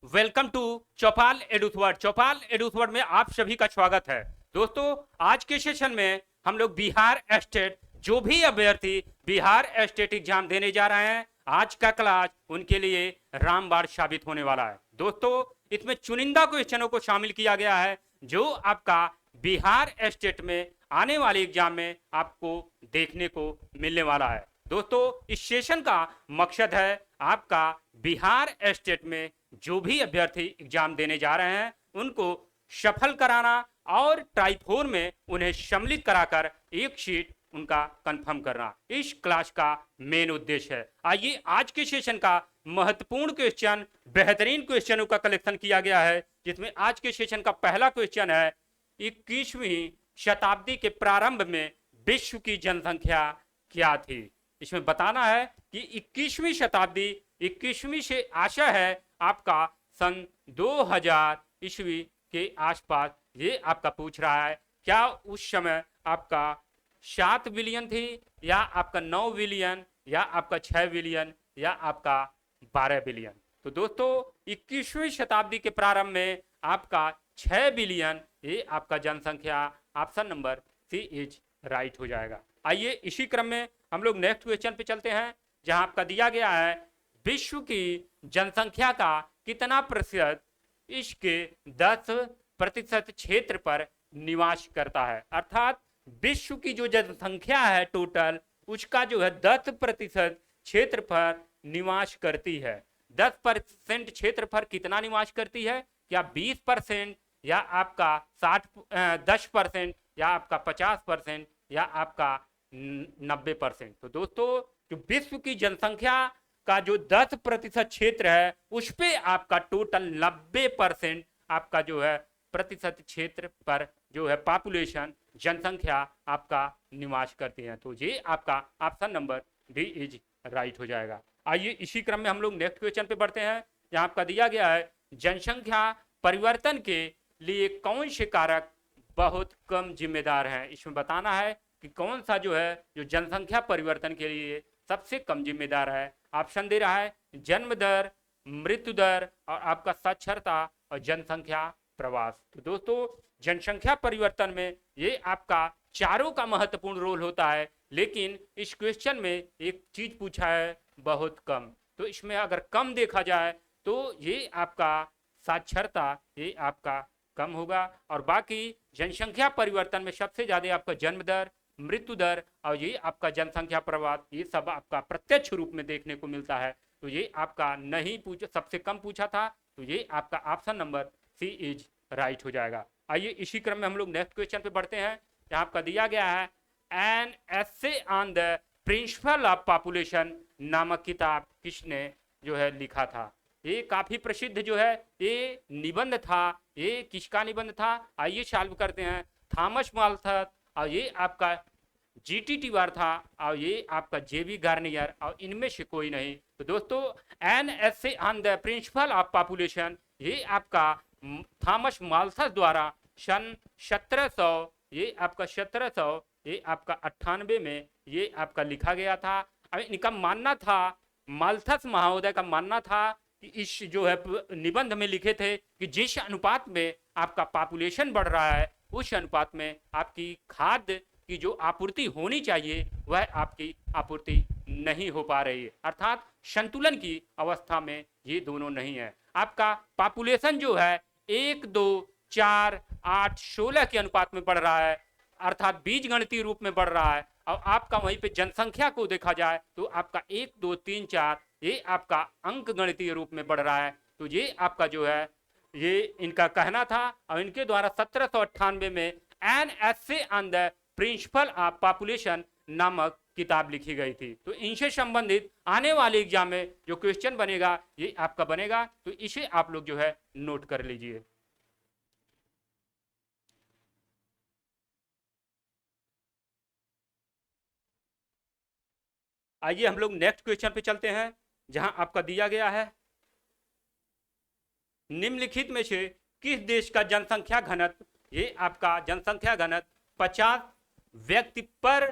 Welcome to चौपाल एडुथवर्ड। चौपाल एडुथवर्ड में आप सभी का स्वागत है। दोस्तों, आज के सेशन में हम लोग बिहार स्टेट जो भी अभ्यर्थी बिहार स्टेट एग्जाम देने जा रहे हैं, आज का क्लास उनके लिए रामबाण साबित होने वाला है। दोस्तों, इसमें चुनिंदा क्वेश्चनों को शामिल किया गया है जो आपका बिहार स्टेट में आने वाले एग्जाम में आपको देखने को मिलने वाला है। दोस्तों, इस सेशन का मकसद है आपका बिहार स्टेट में जो भी अभ्यर्थी एग्जाम देने जा रहे हैं उनको सफल कराना और ट्राई4 में उन्हें सम्मिलित कराकर एक सीट उनका कंफर्म करना इस क्लास का मेन उद्देश्य है। आइए आज के सेशन का महत्वपूर्ण क्वेश्चन, बेहतरीन क्वेश्चनों का कलेक्शन किया गया है, जिसमें आज के सेशन का पहला क्वेश्चन है 21वीं शताब्दी के प्रारंभ में विश्व की जनसंख्या क्या थी। इसमें बताना है कि 21वीं शताब्दी 21वीं से आशा है आपका सन 2000 ईस्वी के आसपास ये आपका पूछ रहा है। क्या उस समय आपका 7 बिलियन थी या आपका 9 बिलियन या आपका 6 बिलियन या आपका 12 बिलियन। तो दोस्तों, 21वीं शताब्दी के प्रारंभ में आपका 6 बिलियन ये आपका जनसंख्या, option number C is right हो जाएगा। आइए इसी क्रम में हम लोग नेक्स्ट क्वेश्चन पे चलते हैं, जहां आपका दिया गया है विश्व की जनसंख्या का कितना प्रतिशत इसके 10% क्षेत्र पर निवास करता है। अर्थात विश्व की जो जनसंख्या है टोटल, उसका जो है 10% क्षेत्र पर निवास करती है। 10% क्षेत्र पर कितना निवास करती है? क्या 20% या आपका 10% या आपका 50% या आपका 90%। तो दोस्तों, जो विश्व की जनसंख्या का जो 10% क्षेत्र है उस पे आपका टोटल 90% आपका जो है प्रतिशत क्षेत्र पर जो है पॉपुलेशन, जनसंख्या आपका निवास करती है। तो ये आपका option number D is right हो जाएगा। आइए इसी क्रम में हम लोग नेक्स्ट क्वेश्चन पे बढ़ते हैं, जहां आपका दिया गया है जनसंख्या परिवर्तन के लिए कौन से कारक बहुत कम जिम्मेदार हैं। इसमें बताना है कि कौन सा जो है जो जनसंख्या परिवर्तन के लिए सबसे कम जिम्मेदार है। ऑप्शन दे रहा है जन्म दर, मृत्यु दर और आपका साक्षरता और जनसंख्या प्रवास। तो दोस्तों, जनसंख्या परिवर्तन में ये आपका चारों का महत्वपूर्ण रोल होता है, लेकिन इस क्वेश्चन में एक चीज पूछा है बहुत कम। तो इसमें अगर कम देखा जाए तो ये आपका साक्षरता ये आपका कम होगा, और बाकी जनसंख्या परिवर्तन में सबसे ज्यादा आपका जन्म दर, मृत्यु दर और ये आपका जनसंख्या प्रवास, ये सब आपका प्रत्यक्ष रूप में देखने को मिलता है। तो ये आपका नहीं पूछा, सबसे कम पूछा था, तो ये आपका option number C is right हो जाएगा। आइए इसी क्रम में हम लोग नेक्स्ट क्वेश्चन पे बढ़ते हैं, जहां आपका दिया गया है an essay on the principle of population नामक किताब किसने जो है लिखा था। ये काफी प्रसिद्ध जो है ये निबंध था। ये किसका निबंध था? आइए सॉल्व करते हैं। थॉमस माल्थस, और ये आपका जीटी टिवार था, और ये आपका जेबी गार्नियर, और इनमें से कोई नहीं। तो दोस्तों, an essay on the principle of population ये आपका थॉमस माल्थस द्वारा सन 1700 ये आपका 1700 ये आपका 98 में ये आपका लिखा गया था। अब इनका मानना था, माल्थस महोदय का मानना था कि इस जो है निबंध में लिखे थे कि जिस अनुपात में आपका पॉपुलेशन बढ़ रहा है उस अनुपात में आपकी खाद्य की जो आपूर्ति होनी चाहिए वह आपकी आपूर्ति नहीं हो पा रही है। अर्थात संतुलन की अवस्था में ये दोनों नहीं है। आपका पॉपुलेशन जो है 1, 2, 4, 8, 16 के अनुपात में बढ़ रहा है, अर्थात बीज गणितीय रूप में बढ़ रहा है। और आपका वहीं पे जनसंख्या को देखा जाए तो आपका 1, 2, 3, 4 ये आपका अंक गणितीय रूप में बढ़ रहा है। तो ये आपका जो है ये इनका कहना था, और इनके द्वारा 1798 में an essay on the principle of population नामक किताब लिखी गई थी। तो इनसे संबंधित आने वाले एग्जाम में जो क्वेश्चन बनेगा ये आपका बनेगा, तो इसे आप लोग जो है नोट कर लीजिए। आइए हम लोग नेक्स्ट क्वेश्चन पे चलते हैं, जहां आपका दिया गया है निम्नलिखित में से किस देश का जनसंख्या घनत्व, ये आपका जनसंख्या घनत्व 50 व्यक्ति पर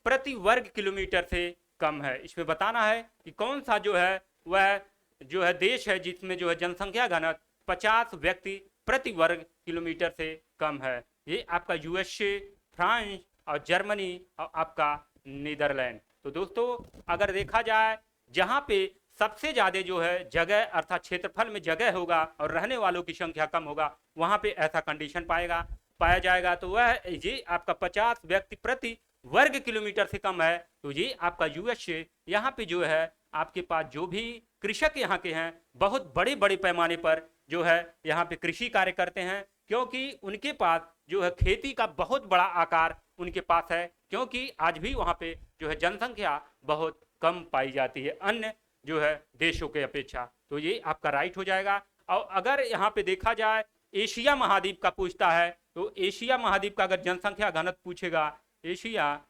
प्रति वर्ग किलोमीटर से कम है। इसमें बताना है कि कौन सा जो है वह जो है देश है जिसमें जो है जनसंख्या घनत्व 50 व्यक्ति प्रति वर्ग किलोमीटर से कम है। ये आपका यूएसए, फ्रांस और जर्मनी और आपका नीदरलैंड। तो दोस्तों अगर देखा जाए जहां पे सबसे ज्यादा जो है जगह अर्थात क्षेत्रफल में जगह होगा और रहने वालों की संख्या कम होगा, वहां पे ऐसा कंडीशन पाया जाएगा। तो वह ये आपका 50 व्यक्ति प्रति वर्ग किलोमीटर से कम है। तो ये आपका यूएसए, यहाँ पे जो है आपके पास जो भी कृषक यहाँ के हैं बहुत बड़े बड़े पैमाने पर जो है यहाँ पे कृषि कार्य करते हैं, क्योंकि उनके पास जो है खेती का बहुत बड़ा आकार उनके पास है, क्योंकि आज भी वहाँ पे जो है जनसंख्या बहुत कम पाई जाती है अन्य जो है देशों के अपेक्षा। तो ये आपका राइट हो जाएगा। और अगर यहाँ पे देखा जाए एशिया महाद्वीप का पूछता है, तो एशिया महाद्वीप का अगर जनसंख्या घनत्व पूछेगा, एशिया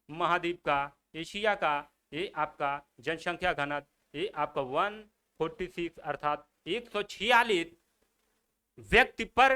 महाद्वीप का, एशिया का ये आपका जनसंख्या घनत्व ये आपका 146 अर्थात 146 व्यक्ति पर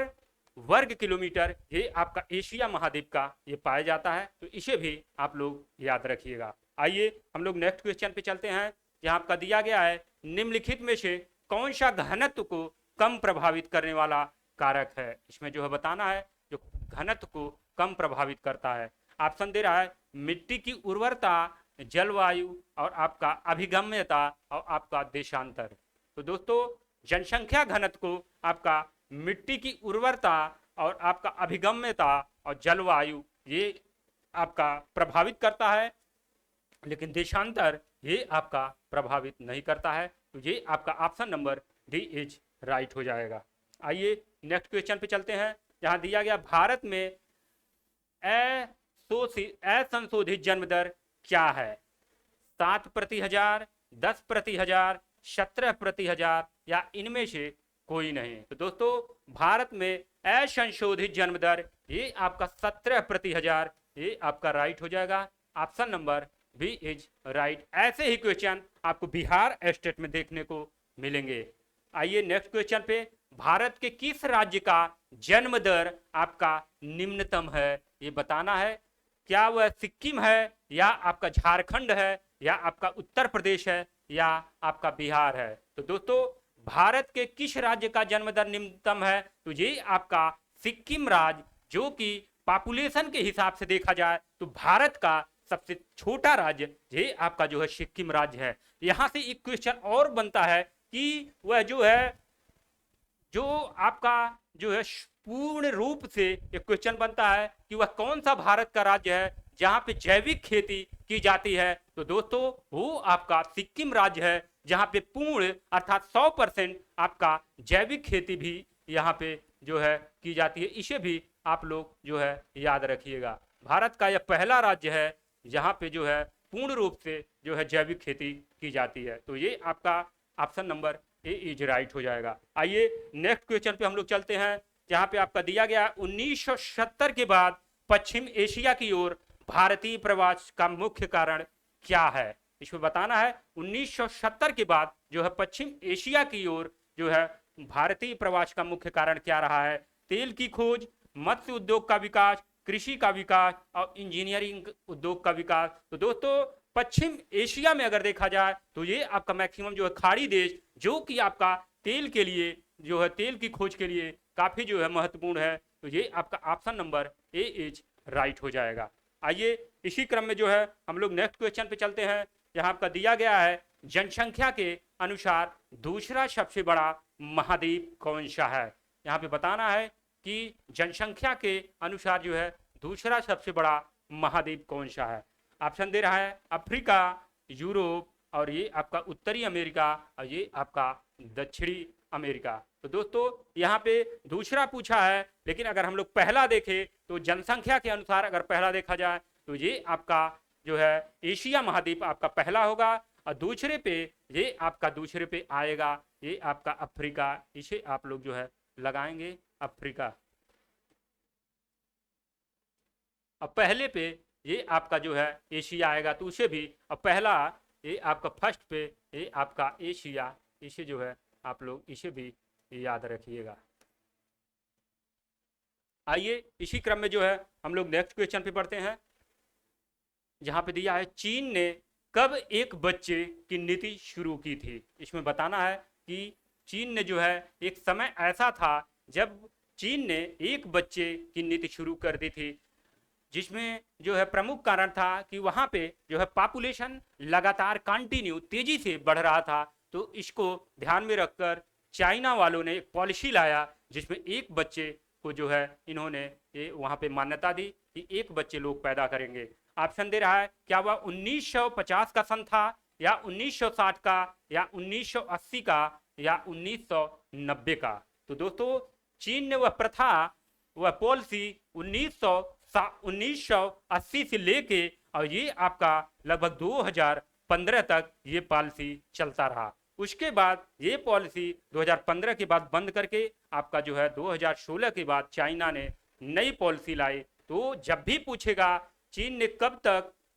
वर्ग किलोमीटर ये आपका एशिया महाद्वीप का ये पाया जाता है। तो इसे भी आप लोग याद रखिएगा। आइए हम लोग नेक्स्ट क्वेश्चन पे चलते हैं। यहाँ आपका दिया गया है निम्नलिखित में से कौन सा घनत्व को कम प्रभावित करने वाला कारक है। इसमें जो है बताना है जो घनत्व को कम प्रभावित करता है। ऑप्शन दे रहा है मिट्टी की उर्वरता, जलवायु और आपका अभिगम्यता और आपका देशांतर। तो दोस्तों जनसंख्या घनत्व को आपका मिट्टी की उर्वरता और आपका अभिगम्यता और जलवायु ये आपका प्रभावित करता है, लेकिन देशांतर ये आपका प्रभावित नहीं करता है। तो ये आपका option number D is right हो जाएगा। आइए नेक्स्ट क्वेश्चन पे चलते हैं। जहां दिया गया भारत में असंशोधित जन्म दर क्या है? 7 प्रति हजार, 10 प्रति हजार, 17 प्रति हजार या इनमें से कोई नहीं। तो दोस्तों भारत में असंशोधित जन्म दर ये आपका 17 प्रति हजार ये आपका राइट हो जाएगा। Option number B is right. ऐसे ही क्वेश्चन आपको बिहार स्टेट में देखने को मिलेंगे। आइए नेक्स्ट क्वेश्चन पे, भारत के किस राज्य का जन्म दर आपका निम्नतम है ये बताना है। क्या वह सिक्किम है या आपका झारखंड है या आपका उत्तर प्रदेश है या आपका बिहार है? तो दोस्तों भारत के किस राज्य का जन्म दर निम्नतम है? तो ये आपका सिक्किम राज्य, जो कि पॉपुलेशन के हिसाब से देखा जाए तो भारत का सबसे छोटा राज्य ये आपका जो है सिक्किम राज्य है। यहां से एक क्वेश्चन और बनता है कि वह जो है जो आपका जो है पूर्ण रूप से एक क्वेश्चन बनता है कि वह कौन सा भारत का राज्य है जहां पे जैविक खेती की जाती है। तो दोस्तों वो आपका सिक्किम राज्य है जहां पे पूर्ण अर्थात 100% आपका जैविक खेती भी यहाँ पे जो है की जाती है। इसे भी आप लोग जो है याद रखिएगा। भारत का यह पहला राज्य है जहां पे जो है पूर्ण रूप से जो है जैविक खेती की जाती है। तो ये आपका option number A is right हो जाएगा। आइए नेक्स्ट क्वेश्चन पे हम लोग चलते हैं। जहां पे आपका दिया गया 1970 के बाद पश्चिम एशिया की ओर भारतीय प्रवास का मुख्य कारण क्या है? इसमें बताना है 1970 के बाद जो है पश्चिम एशिया की ओर जो है भारतीय प्रवास का मुख्य कारण क्या रहा है? तेल की खोज, मत्स्य उद्योग का विकास, कृषि का विकास और इंजीनियरिंग उद्योग का विकास। तो दोस्तों पश्चिम एशिया में अगर देखा जाए तो ये आपका मैक्सिमम जो है खाड़ी देश जो कि आपका तेल के लिए जो है तेल की खोज के लिए काफी जो है महत्वपूर्ण है। तो ये आपका option number A is right हो जाएगा। आइए इसी क्रम में जो है हम लोग नेक्स्ट क्वेश्चन पे चलते हैं। यहाँ आपका दिया गया है जनसंख्या के अनुसार दूसरा सबसे बड़ा महाद्वीप कौन सा है? यहाँ पे बताना है कि जनसंख्या के अनुसार जो है दूसरा सबसे बड़ा महाद्वीप कौन सा है। ऑप्शन दे रहा है अफ्रीका, यूरोप और ये आपका उत्तरी अमेरिका और ये आपका दक्षिणी अमेरिका। तो दोस्तों यहाँ पे दूसरा पूछा है, लेकिन अगर हम लोग पहला देखें तो जनसंख्या के अनुसार अगर पहला देखा जाए तो ये आपका जो है एशिया महाद्वीप आपका पहला होगा और दूसरे पे ये आपका दूसरे पे आएगा ये आपका अफ्रीका। इसे आप लोग जो है लगाएंगे अफ्रीका। अब पहले पे ये आपका जो है एशिया आएगा तो उसे भी, और पहला ये आपका फर्स्ट पे ये आपका एशिया, इसे जो है आप लोग इसे भी याद रखिएगा। आइए इसी क्रम में जो है हम लोग नेक्स्ट क्वेश्चन पे पढ़ते हैं। जहां पे दिया है चीन ने कब एक बच्चे की नीति शुरू की थी। इसमें बताना है कि चीन ने जो है एक समय ऐसा था जब चीन ने एक बच्चे की नीति शुरू कर दी थी, जिसमें जो है प्रमुख कारण था कि वहां पे जो है पॉपुलेशन लगातार कंटिन्यू तेजी से बढ़ रहा था। तो इसको ध्यान में रखकर चाइना वालों ने एक पॉलिसी लाया जिसमें एक बच्चे को जो है इन्होंने ये वहां पे मान्यता दी कि एक बच्चे लोग पैदा करेंगे। ऑप्शन दे रहा है, क्या वह 1950 का सन था, या 1960 का, या 1980 का, या 1990 का। तो दोस्तों चीन ने वह प्रथा, वह पॉलिसी 1980 से लेके और ये आपका लगभग 2015 तक ये पॉलिसी चलता रहा। उसके बाद ये पॉलिसी 2015 के बाद बंद करके आपका जो है 2016 के बाद चाइना ने नई पॉलिसी लाई। तो जब भी पूछेगा चीन ने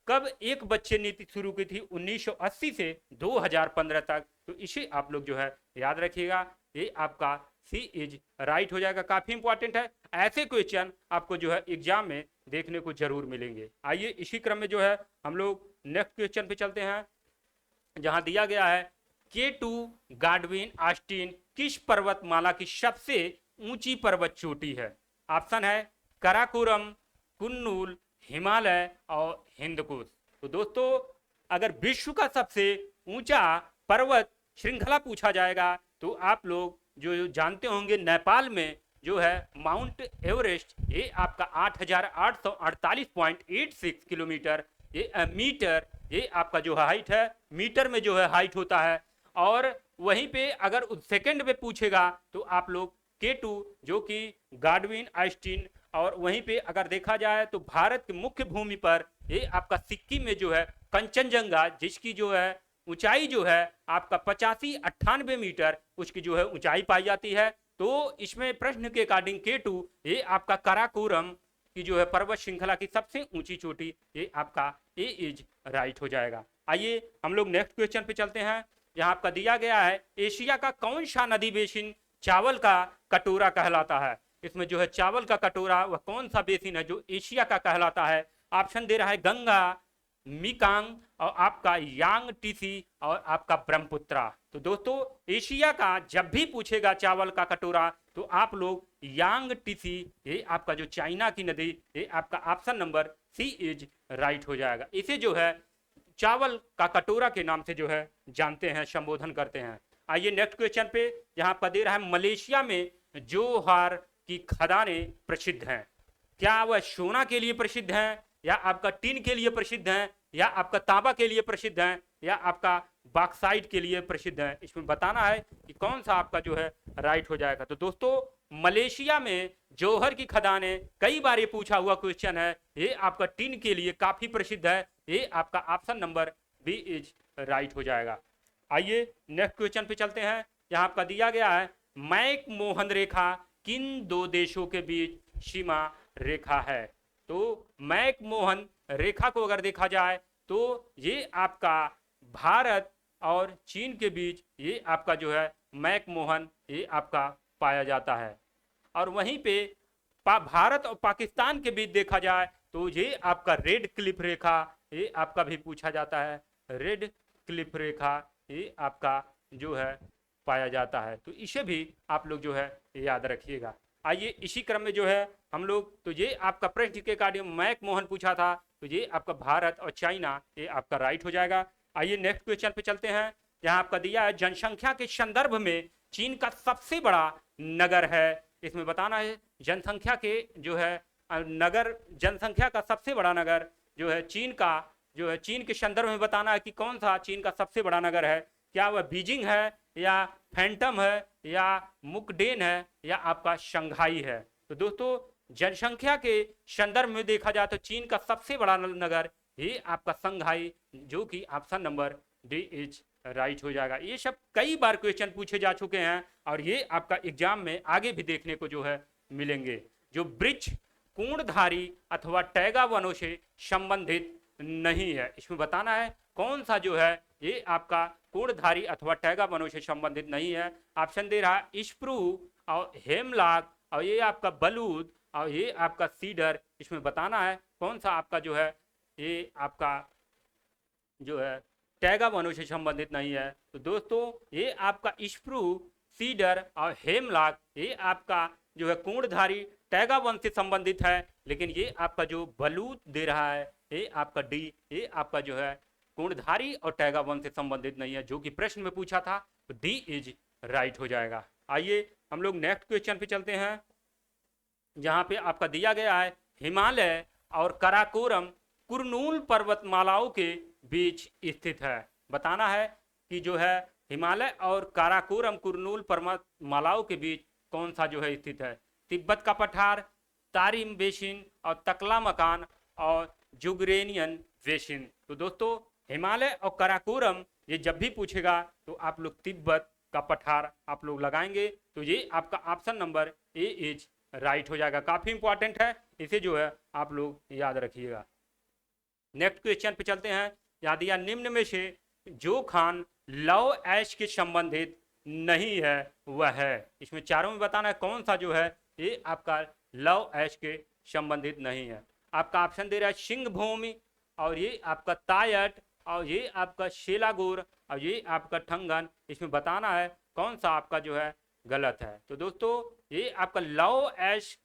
कब एक बच्चे नीति शुरू की थी 1980 से 2015 तक, तो इसे आप लोग जो है याद रखिएगा, ये आपका सी इज राइट हो जाएगा। काफी इंपॉर्टेंट है, ऐसे क्वेश्चन आपको जो है एग्जाम में देखने को जरूर मिलेंगे। आइए इसी क्रम में जो है हम लोग नेक्स्ट क्वेश्चन पे चलते हैं, जहां दिया गया है K2 गाडविन ऑस्टिन किस पर्वतमाला की सबसे ऊंची पर्वत चोटी है। ऑप्शन है कराकोरम, कुन्नुल, हिमालय और हिंदकुश। तो दोस्तों अगर विश्व का सबसे ऊंचा पर्वत श्रृंखला पूछा जाएगा तो आप लोग जो जानते होंगे नेपाल में जो है माउंट एवरेस्ट, ये आपका 8,848.86 किलोमीटर ये मीटर, ये आपका जो हाइट है मीटर में जो है हाइट होता है। और वहीं पे अगर सेकंड में पूछेगा तो आप लोग K2 जो कि गाडविन ऑस्टिन, और वहीं पे अगर देखा जाए तो भारत की मुख्य भूमि पर ये आपका सिक्किम में जो है कंचनजंगा, जिसकी जो है ऊंचाई जो है आपका 85-98 मीटर उसकी जो है ऊंचाई पाई जाती है। तो इसमें प्रश्न के अकॉर्डिंग K2 ये आपका कराकोरम की जो है पर्वत श्रृंखला की सबसे ऊंची चोटी, ये आपका ए इज राइट हो जाएगा। आइए हम लोग नेक्स्ट क्वेश्चन पे चलते हैं। यहाँ आपका दिया गया है एशिया का कौन सा नदी बेसिन चावल का कटोरा कहलाता है। इसमें जो है चावल का कटोरा वह कौन सा बेसिन है जो एशिया का कहलाता है। ऑप्शन दे रहा है गंगा, मिकांग और आपका यांग टीसी और आपका ब्रह्मपुत्रा। तो दोस्तों एशिया का जब भी पूछेगा चावल का कटोरा तो आप लोग यांग टीसी, ये आपका जो चाइना की नदी, ये आपका option number C is right हो जाएगा। इसे जो है चावल का कटोरा के नाम से जो है जानते हैं, संबोधन करते हैं। आइए नेक्स्ट क्वेश्चन पे, यहाँ पर दे रहा है मलेशिया में जोहार की खदानें प्रसिद्ध हैं। क्या वह सोना के लिए प्रसिद्ध हैं, या आपका टीन के लिए प्रसिद्ध हैं, या आपका तांबा के लिए प्रसिद्ध हैं, या आपका बॉक्साइट के लिए प्रसिद्ध हैं। इसमें बताना है कि कौन सा आपका जो है राइट हो जाएगा। तो दोस्तों मलेशिया में जौहर की खदानें, कई बार ये पूछा हुआ क्वेश्चन है, ये आपका टीन के लिए काफी प्रसिद्ध है। ये आपका option number B is right हो जाएगा। आइए नेक्स्ट क्वेश्चन पे चलते हैं। यहाँ आपका दिया गया है मैक मोहन रेखा किन दो देशों के बीच सीमा रेखा है। तो मैक मोहन रेखा को अगर देखा जाए तो ये आपका भारत और चीन के बीच ये आपका जो है मैक मोहन ये आपका पाया जाता है। और वहीं पे भारत और पाकिस्तान के बीच देखा जाए तो ये आपका रेड क्लिफ रेखा ये आपका भी पूछा जाता है। रेड क्लिफ रेखा ये आपका जो है पाया जाता है। तो इसे भी आप लोग जो है याद रखिएगा। आइए इसी क्रम में जो है हम लोग, तो ये आपका प्रश्न के अकॉर्डिंग मैक मोहन पूछा था, तो ये आपका भारत और चाइना ये आपका राइट हो जाएगा। आइए नेक्स्ट क्वेश्चन पे चलते हैं। यहाँ आपका दिया है जनसंख्या के संदर्भ में चीन का सबसे बड़ा नगर है। इसमें बताना है जनसंख्या के जो है नगर, जनसंख्या का सबसे बड़ा नगर जो है चीन का, जो है चीन के संदर्भ में बताना है कि कौन सा चीन का सबसे बड़ा नगर है। क्या वह बीजिंग है, या फैंटम है, या मुकडेन है, या आपका शंघाई है। तो दोस्तों जनसंख्या के संदर्भ में देखा जाए तो चीन का सबसे बड़ा नगर ये आपका शंघाई, जो कि option number D is right हो जाएगा। ये सब कई बार क्वेश्चन पूछे जा चुके हैं और ये आपका एग्जाम में आगे भी देखने को जो है मिलेंगे। जो वृक्ष कोणधारी अथवा टैगा वनों से संबंधित नहीं है, इसमें बताना है कौन सा जो है ये आपका कोणधारी अथवा टैगा वनों से संबंधित नहीं है। ऑप्शन दे रहा है स्प्रू और हेमलॉक, और ये आपका बलूत, और ये आपका सीडर। इसमें बताना है कौन सा आपका जो है ये आपका जो है टैगा वनों से संबंधित नहीं है। तो दोस्तों ये आपका स्प्रूव, सीडर और हेमलॉक ये आपका जो है कोणधारी टैगा वन से संबंधित है। लेकिन ये आपका जो बलूत दे रहा है ये आपका डी, ये आपका जो है कोणधारी और टैगा वन से संबंधित नहीं है, जो कि प्रश्न में पूछा था। तो डी इज राइट हो जाएगा। आइए हम लोग नेक्स्ट क्वेश्चन पे चलते हैं, जहां पे आपका दिया गया है हिमालय और कराकोरम कुरनूल पर्वतमालाओं के बीच स्थित है। बताना है कि जो है हिमालय और काराकोरम कुरनूल पर्वतमालाओं के बीच कौन सा जो है स्थित है। तिब्बत का पठार, तारिम बेसिन और तकला मकान और जुगरेनियन बेसिन। तो दोस्तों हिमालय और काराकोरम ये जब भी पूछेगा तो आप लोग तिब्बत का पठार आप लोग लगाएंगे। तो ये आपका option number A is right हो जाएगा। काफी इंपॉर्टेंट है, इसे जो है आप लोग याद रखिएगा। नेक्स्ट क्वेश्चन पे चलते हैं। याद दिया निम्न में से जो खान लव ऐश के संबंधित नहीं है वह है। इसमें चारों में बताना है कौन सा जो है ये आपका लव ऐश के संबंधित नहीं है। आपका ऑप्शन दे रहा है सिंह भूमि, और ये आपका तायट, और ये आपका शेलागुर, और ये आपका ठंगन। इसमें बताना है कौन सा आपका जो है गलत है। तो दोस्तों ये आपका लव ऐश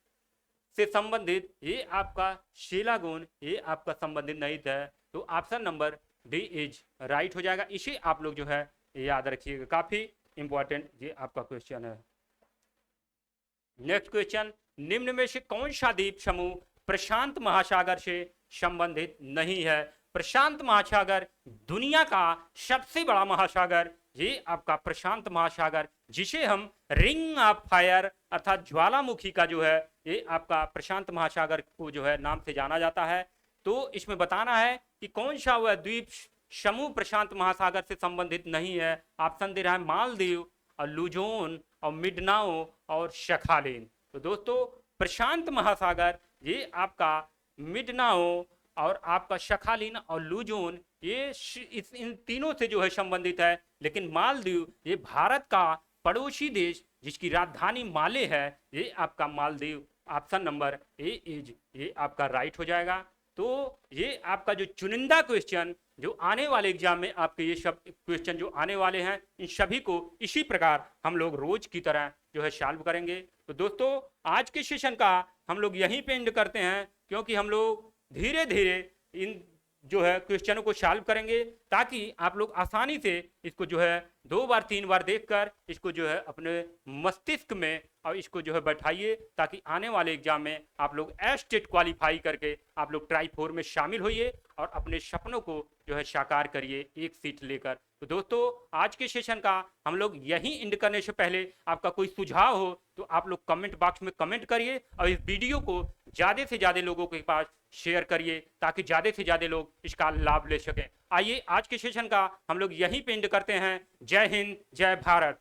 से संबंधित ये आपका शीलागुन ये आपका संबंधित नहीं है। तो option number D is right हो जाएगा। इसे आप लोग जो है याद रखिएगा, काफी इंपॉर्टेंट ये आपका क्वेश्चन है। नेक्स्ट क्वेश्चन, निम्न में से कौन सा द्वीप समूह प्रशांत महासागर से संबंधित नहीं है। प्रशांत महासागर दुनिया का सबसे बड़ा महासागर, ये आपका प्रशांत महासागर, जिसे हम रिंग ऑफ फायर अर्थात ज्वालामुखी का जो है ये आपका प्रशांत महासागर को जो है नाम से जाना जाता है। तो इसमें बताना है कि कौन सा वह द्वीप समूह प्रशांत महासागर से संबंधित नहीं है। ऑप्शन दे रहा है मालदीव और लुजोन और मिडनाओ और शखालिन। तो दोस्तों प्रशांत महासागर ये आपका मिडनाओ और आपका शखालिन और लुजोन ये इन तीनों से जो है संबंधित है। लेकिन मालदीव ये भारत का पड़ोसी देश जिसकी राजधानी माले है, ये आपका Maldives. Option number A is ये आपका राइट हो जाएगा। तो ये आपका जो चुनिंदा क्वेश्चन जो आने वाले एग्जाम में आपके ये सब क्वेश्चन जो आने वाले हैं, इन सभी को इसी प्रकार हम लोग रोज की तरह जो है सॉल्व करेंगे। तो दोस्तों आज के सेशन का हम लोग यहीं पे एंड करते हैं, क्योंकि हम लोग धीरे धीरे इन जो है क्वेश्चनों को सॉल्व करेंगे, ताकि आप लोग आसानी से इसको जो है 2 बार 3 बार देखकर इसको जो है अपने मस्तिष्क में और इसको जो है बैठाइए, ताकि आने वाले एग्जाम में आप लोग एस्टेट क्वालिफाई करके आप लोग ट्राई 4 में शामिल होइए और अपने सपनों को जो है साकार करिए एक सीट लेकर। तो दोस्तों आज के सेशन का हम लोग यहीं एंड करने से पहले आपका कोई सुझाव हो तो आप लोग कमेंट बॉक्स में कमेंट करिए और इस वीडियो को ज़्यादा से ज़्यादा लोगों के पास शेयर करिए, ताकि ज़्यादा से ज़्यादा लोग इसका लाभ ले सकें। आइए आज के सेशन का हम लोग यहीं पे एंड करते हैं। जय हिंद, जय भारत।